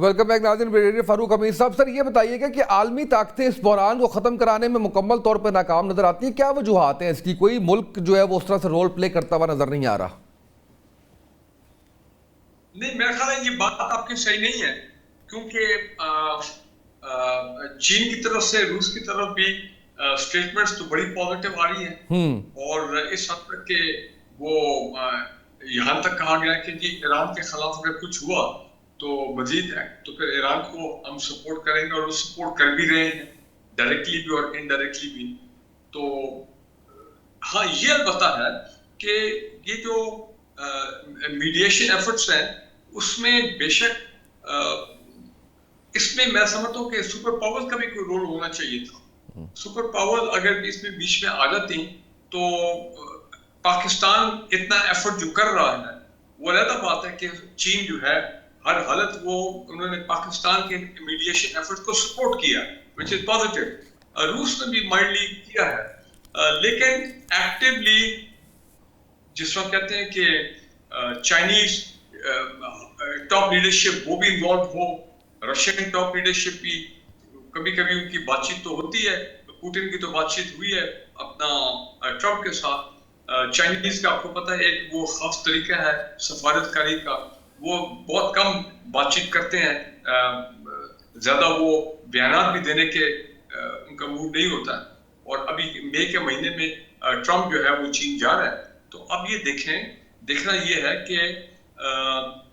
Welcome back ناظرین. Brigadier فاروق حمید صاحب، سر یہ بتائیے گا کہ عالمی طاقتیں اس بحران کو ختم کرانے میں مکمل طور پر ناکام نظر آتی ہیں. کیا وجوہات ہیں اس کی؟ کوئی ملک جو ہے وہ اس طرح سے رول پلے کرتا ہوا نظر نہیں آ رہا. نہیں، میرا خیال ہے یہ بات آپ کی صحیح نہیں ہے، کیونکہ چین کی طرف سے روس کی طرف بھی اسٹیٹمنٹس تو بڑی پازیٹیو آ رہی ہیں، اور اس حد تک کہ وہ یہاں تک کہا گیا کہ جی ایران کے خلاف اگر کچھ ہوا تو مزید ہے تو پھر ایران کو ہم سپورٹ کریں گے، اور وہ سپورٹ کر بھی رہے ہیں ڈائریکٹلی بھی اور انڈائریکٹلی بھی. تو ہاں یہ البتہ ہے کہ یہ جو میڈیشن ایفرٹس ہیں اس میں بے شک اس میں میں سمجھتا ہوں کہ سپر پاورز کا بھی کوئی رول ہونا چاہیے تھا. سپر پاورز اگر اس میں بیچ میں آ جاتی تو پاکستان اتنا ایفرٹ جو کر رہا ہے وہ علیحدہ بات ہے کہ چین جو ہے ہر حالت وہ انہوں نے پاکستان کے میڈیشن ایفرٹ کو سپورٹ کیا which is positive. روس نے بھی مائلڈلی کیا ہے، لیکن ایکٹیولی جس وقت کہتے ہیں کہ چائنیز ٹاپ لیڈرشپ وہ بھی انوالو ہو، رشین ٹاپ لیڈرشپ بھی کبھی کبھی ان کی بات چیت تو ہوتی ہے. پوٹن کی تو بات چیت ہوئی ہے اپنا ٹرمپ کے ساتھ. چائنیز کا آپ کو پتہ ہے ایک وہ خاص طریقہ ہے سفارتکاری کا، وہ بہت کم بات چیت کرتے ہیں، زیادہ وہ بیانات بھی دینے کے ان کا موڈ نہیں ہوتا. اور ابھی مئی کے مہینے میں ٹرمپ جو ہے وہ چین جا رہا ہے. تو اب یہ دیکھنا یہ ہے کہ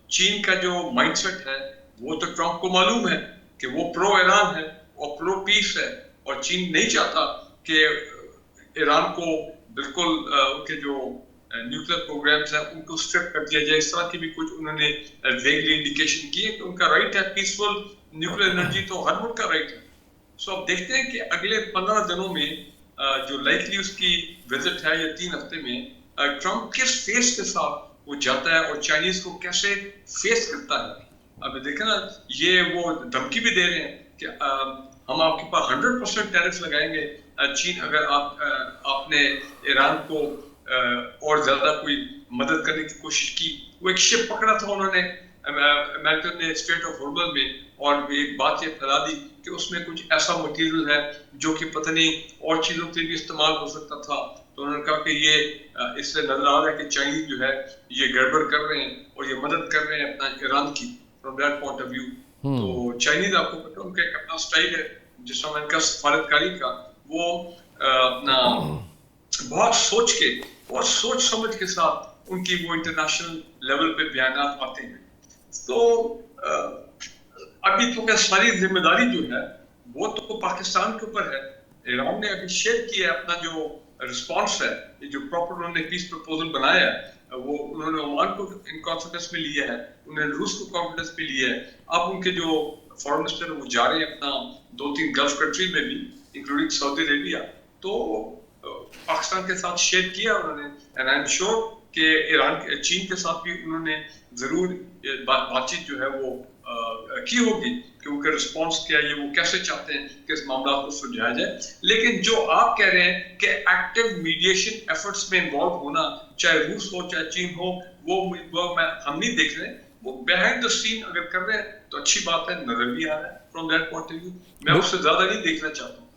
چین کا جو مائنڈ سیٹ ہے وہ تو ٹرمپ کو معلوم ہے کہ وہ پرو ایران ہے اور پرو پیس ہے، اور چین نہیں چاہتا کہ ایران کو بالکل ان کے جو نیوکلیر پروگرامز ہیں ان کو اسٹرپ کر دیا جائے. اس طرح کی بھی کچھ انہوں نے ویگلی انڈیکیشن کی ہے کہ ان کا رائٹ ہے پیسفل نیوکلیر انرجی، تو ہر ملک کا رائٹ ہے. سو اب دیکھتے ہیں کہ اگلے 15 دنوں میں جو لائکلی اس کی وزٹ ہے یا 3 ہفتے میں ٹرمپ کس فیس کے ساتھ وہ جاتا ہے اور چائنیز کو کیسے فیس کرتا ہے. اب دیکھیں نا، یہ وہ دھمکی بھی دے رہے ہیں کہ ہم آپ کے پاس 100% ٹیرف لگائیں گے چین اگر آپ نے ایران کو اور زیادہ کوئی مدد کرنے کی کوشش کی. وہ ایک شپ پکڑا تھا انہوں نے امریکہ نے اسٹریٹ آف ہارمز میں، اور ایک بات یہ پھیلا دی کہ اس میں کچھ ایسا مٹیریل ہے جو کہ پتہ نہیں اور چیزوں کے بھی استعمال ہو سکتا تھا. تو انہوں نے کہا کہ یہ اس سے نظر آ رہا ہے کہ چائنیز جو ہے یہ گڑبڑ کر رہے ہیں اور یہ مدد کر رہے ہیں اپنا ایران کی from that point of view. تو چائنیز آپ کو پتہ ان کا ایک اپنا سٹائل ہے جس میں ان کا سفارتکاری کا وہ اپنا بہت سوچ سمجھ کے ساتھ ان کی وہ انٹرنیشنل لیول پہ بیانات آتے ہیں. تو ابھی تو کیا ساری ذمہ داری جو ہے وہ تو پاکستان کے اوپر ہے. ایران نے ابھی شیئر کیا اپنا جو رسپانس ہے، یہ جو پراپر انہوں نے پیس پروپوزل بنایا ہے وہ انہوں نے عمان کو ان کانفیڈنس میں لیا ہے، انہوں نے روس کو کانفیڈنس میں لیا ہے. اب ان کے جو فارن منسٹر وہ جا رہے ہیں اپنا 2-3 گلف کنٹری میں بھی انکلوڈنگ سعودی عربیہ، تو پاکستان کے ساتھ شیئر کیا انہوں نے. اینڈ آئی ایم شیور کہ چین کے ساتھ بھی انہوں نے ضرور بات چیت جو ہے وہ کی ہوگی کہ ان کا رسپانس کیا ہے، وہ کیسے چاہتے ہیں کہ اس معاملات کو سلجھایا جائے. لیکن جو آپ کہہ رہے ہیں کہ ایکٹیو میڈیشن ایفرٹس میں انوالو ہونا، چاہے روس ہو چاہے چین ہو، وہ ہم نہیں دیکھ رہے. وہ بیہائنڈ دا سین اگر کر رہے ہیں تو اچھی بات ہے، نظر بھی آ رہا ہے from that point of view. میں اس سے زیادہ نہیں دیکھنا چاہتا ہوں،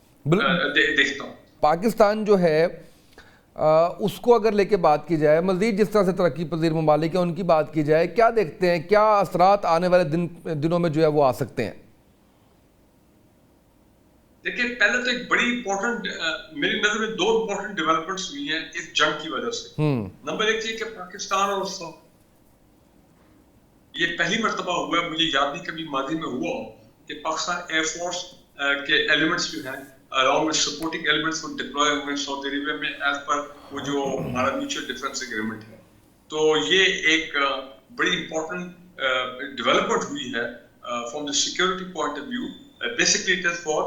دیکھتا ہوں. پاکستان جو ہے اس کو اگر لے کے بات کی جائے، مزید جس طرح سے ترقی پذیر ممالک ہیں ان کی بات کی جائے، کیا دیکھتے ہیں کیا اثرات آنے والے دنوں میں جو ہے وہ آ سکتے ہیں؟ دیکھیں، پہلے تو ایک بڑی امپورٹنٹ میری نظر میں 2 امپورٹنٹ ڈیولپمنٹس ہوئی ہیں اس جنگ کی وجہ سے. نمبر 1 یہ کہ پاکستان اور یہ پہلی مرتبہ ہوا ہے، مجھے یاد نہیں کبھی ماضی میں ہوا ہو کہ پاکستان ایئر فورس کے ایلیمنٹس جو ہیں along with supporting elements وہ ڈپلوائے ہوئے سعودی عربیہ میں ایز پر وہ جو ہمارا میوچل ڈیفنس ایگریمنٹ ہے. تو یہ ایک بڑی امپورٹنٹ ڈیولپمنٹ ہوئی ہے from the security point of view. Basically it is for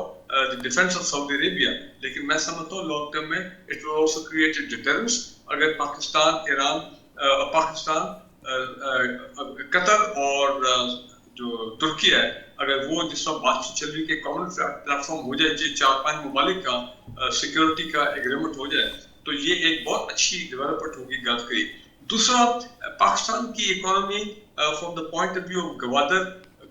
the defense of Saudi Arabia. لیکن میں سمجھتا ہوں لانگ ٹرم میں it will also create a deterrence. اگر پاکستان قطر اور جو ترکی ہے اگر وہ جس طرح بات چیت چل رہی کہ کامن پلیٹ فارم ہو جائے، 4-5 ممالک کا سیکورٹی کا ایگریمنٹ ہو جائے، تو یہ ایک بہت اچھی ڈیولپمنٹ ہوگی گلف کی. دوسرا، پاکستان کی economy from the point of view of Gwadar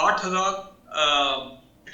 8000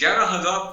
11,000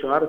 4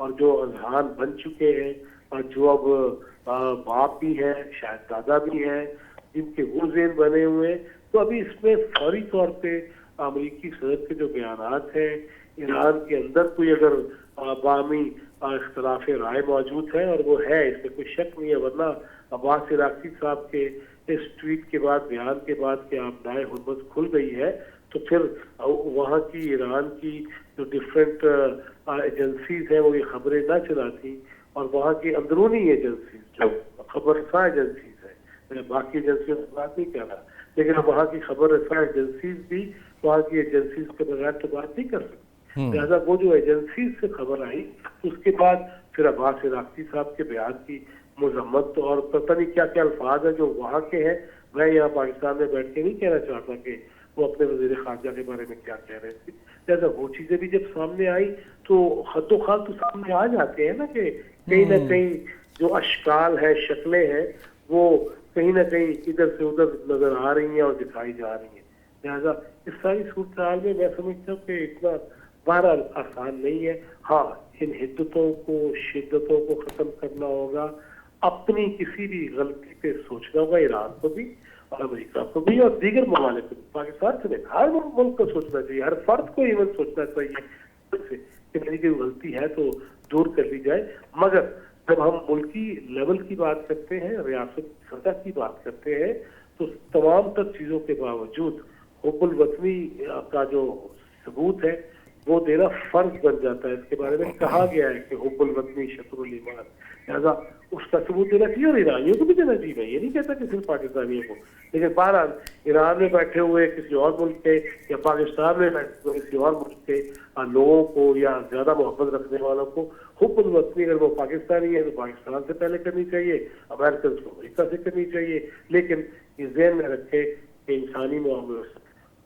اور جو اذہان بن چکے ہیں اور جو اب باپ بھی ہیں شاید دادا بھی ہیں جن کے وہ ذہن بنے ہوئے ہیں، تو ابھی اس میں فوری طور پہ امریکی صدر کے جو بیانات ہیں، ایران کے اندر کوئی اگر باہمی اختلاف رائے موجود ہے، اور وہ ہے، اس میں کوئی شک نہیں ہے، ورنہ عباس عراقی صاحب کے اس ٹویٹ کے بعد، بیان کے بعد کہ آپ دائیں حرمت کھل گئی ہے، تو پھر وہاں کی ایران کی جو ڈفرینٹ ایجنسیز ہیں وہ یہ خبریں نہ چلاتی، اور وہاں کی اندرونی ایجنسیز جو خبر رساں ایجنسیز ہیں، میں باقی ایجنسیوں سے بات نہیں کر رہا، لیکن اب وہاں کی خبر رساں ایجنسیز بھی وہاں کی ایجنسیز کے بغیر تو بات نہیں کر سکتی، لہٰذا وہ جو ایجنسیز سے خبر آئی اس کے بعد پھر عباس عراقی صاحب کے بیان کی مذمت اور پتہ نہیں کیا کیا الفاظ ہیں جو وہاں کے ہیں، میں یہاں پاکستان میں بیٹھ کے نہیں کہنا چاہتا کہ وہ اپنے وزیر خارجہ کے بارے میں کیا کہہ رہے تھے، لہٰذا وہ چیزیں بھی جب سامنے آئی تو خط و خال تو سامنے آ جاتے ہیں نا کہ کہیں نہ کہیں جو اشکال ہے، شکلیں ہیں، وہ کہیں نہ کہیں ادھر سے ادھر نظر آ رہی ہیں اور دکھائی جا رہی ہیں، لہٰذا اس ساری صورتحال میں میں سمجھتا ہوں کہ اتنا بہرحال آسان نہیں ہے۔ ہاں، ان حدتوں کو، شدتوں کو ختم کرنا ہوگا، اپنی کسی بھی غلطی پہ سوچنا ہوگا، ایران کو بھی اور امریکہ کو بھی اور دیگر ممالک کو بھی، پاکستان سے نہیں، ہر ملک کو سوچنا چاہیے، ہر فرد کو ایون سوچنا چاہیے کہ میری کوئی غلطی ہے تو دور کر لی جائے، مگر جب ہم ملکی لیول کی بات کرتے ہیں، ریاست سطح کی بات کرتے ہیں، تو تمام تر چیزوں کے باوجود حب الوطنی کا جو ثبوت ہے وہ دینا فرض بن جاتا ہے۔ اس کے بارے میں کہا گیا ہے کہ حب الوطنی شطر الایمان، لہٰذا اس کا ثبوت دینا چاہیے اور ایرانیوں کو بھی دینا چاہیے۔ میں یہ نہیں کہتا کہ صرف پاکستانیوں کو، لیکن بہرحال ایران میں بیٹھے ہوئے کسی اور ملک کے یا پاکستان میں بیٹھے ہوئے کسی اور ملک کے لوگوں کو یا زیادہ محبت رکھنے والوں کو حب الوطنی اگر وہ پاکستانی ہے تو پاکستان سے پہلے کرنی چاہیے، امریکن کو امریکہ سے کرنی چاہیے، لیکن یہ ذہن میں رکھے کہ انسانی معاملے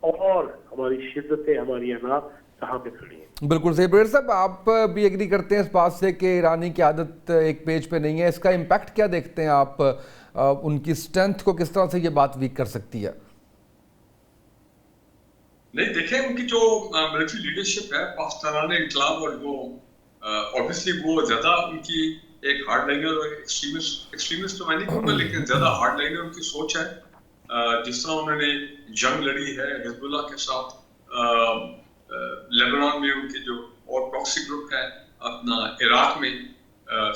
اور ہماری شدتیں، ہماری انا کہاں پہ کھڑی ہیں۔ بالکل صحیح۔ بریئر صاحب، آپ بھی ایگری کرتے ہیں اس بات سے کہ ایرانی کی عادت ایک پیج پہ نہیں ہے، اس کا امپیکٹ کیا دیکھتے ہیں آپ؟ ان کی اسٹرینتھ کو کس طرح سے یہ بات ویک کر سکتی ہے؟ نہیں دیکھیں، ان کی جو ملٹری لیڈرشپ ہے پاکستان انقلاب، اور وہ obviously وہ زیادہ ان کی ایک ہارڈ لائنر اور ایکسٹریمسٹ تو میں نہیں کہوں گا، لیکن زیادہ ہارڈ لائنر ان کی سوچ ہے۔ جس طرح انہوں نے جنگ لڑی ہے حزب اللہ کے ساتھ، لیبنان میں ان کے جو اور پراکسی گروپ ہے، اپنا عراق میں،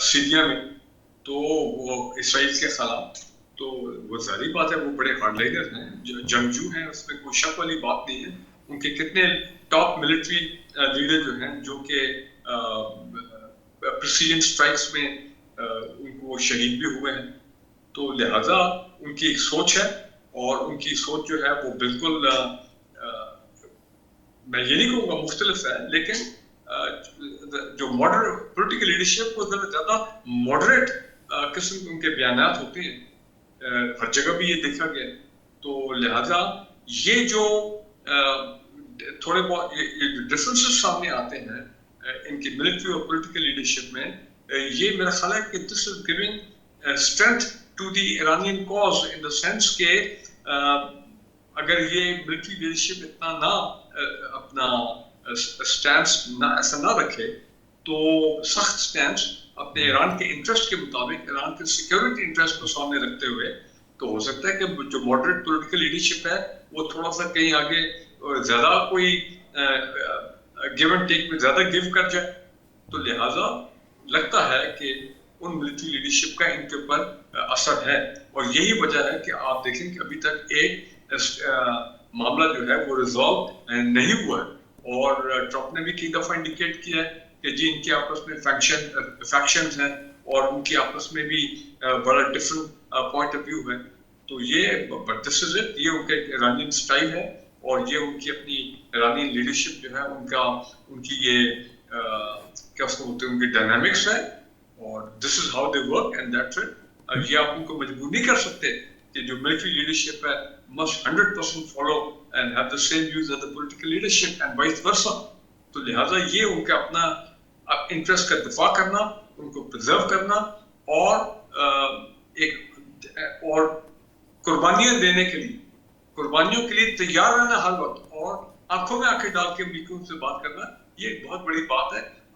سیریا میں، تو وہ اسرائیل کے خلاف، تو وہ ظاہری بات ہے وہ بڑے ہارڈ لائنر ہیں، جنگجو ہیں، اس میں کوئی شک والی بات نہیں ہے۔ ان کے کتنے ٹاپ ملٹری لیڈر جو ہیں جو کہ پریسیجن سٹرائکس میں ان کو شہید بھی ہوئے ہیں، تو لہٰذا ان کی ایک سوچ ہے، اور ان کی سوچ جو ہے وہ بالکل میں یہ نہیں کہوں گا مختلف ہے، لیکن جو ماڈرن پولیٹیکل لیڈرشپ وہ زیادہ ماڈریٹ قسم کے ان کے بیانات ہوتے ہیں، ہر جگہ بھی یہ دیکھا گیا، تو لہٰذا یہ جو تھوڑے بہت ڈفرینسز سامنے آتے ہیں ان کی ملٹری اور پولیٹیکل لیڈرشپ میں، یہ میرا خیال ہے کہ this is giving strength to the Iranian cause, in the sense کہ اگر یہ ملٹری لیڈرشپ اتنا نہ اپنا سٹینس ایسا نہ رکھے، تو سخت سٹینس اپنے ایران کے انٹرسٹ کے مطابق، ایران کے سیکیورٹی انٹرسٹ کو سامنے رکھتے ہوئے، تو ہو سکتا ہے کہ جو ماڈریٹ پولیٹیکل لیڈرشپ ہے وہ تھوڑا سا کہیں آگے زیادہ کوئی گیو اینڈ ٹیک میں زیادہ گیو کر جائے، تو لہٰذا لگتا ہے کہ ان ملٹری لیڈرشپ کا ان کے اوپر اثر ہے، اور یہی وجہ ہے کہ آپ دیکھیں کہ ابھی تک ایک معاملہ جو ہے وہ ریزالو نہیں ہوا ہے، اور ٹرمپ نے بھی کئی دفعہ انڈیکیٹ کیا ہے کہ جی ان کے آپس میں فیکشنز ہیں، اور ان کی آپس میں بھی بڑا ڈفرنٹ پوائنٹ آف ویو ہے، تو یہ دس از اٹ، یہ ان کا ایرانین اسٹائل ہے، اور یہ ان کی اپنی ایرانین لیڈرشپ جو ہے ان کی یہ کیا اس کو بولتے ہیں، ان کی ڈائنامکس ہے، اور this is how they work and that's it. یہ آپ ان کو مجبور نہیں کر سکتے کہ جو ملٹری لیڈرشپ ہے must 100% follow and have the same views as the political leadership and vice versa، تو لہٰذا یہ ان کا اپنا انٹرسٹ کا دفاع کرنا، ان کو پرزرو کرنا، اور قربانیاں دینے کے لیے، قربانیوں کے لیے تیار رہنا ہر وقت، اور آنکھوں میں آنکھیں ڈال کے امریکیوں سے بات کرنا، یہ ایک بہت بڑی بات ہے۔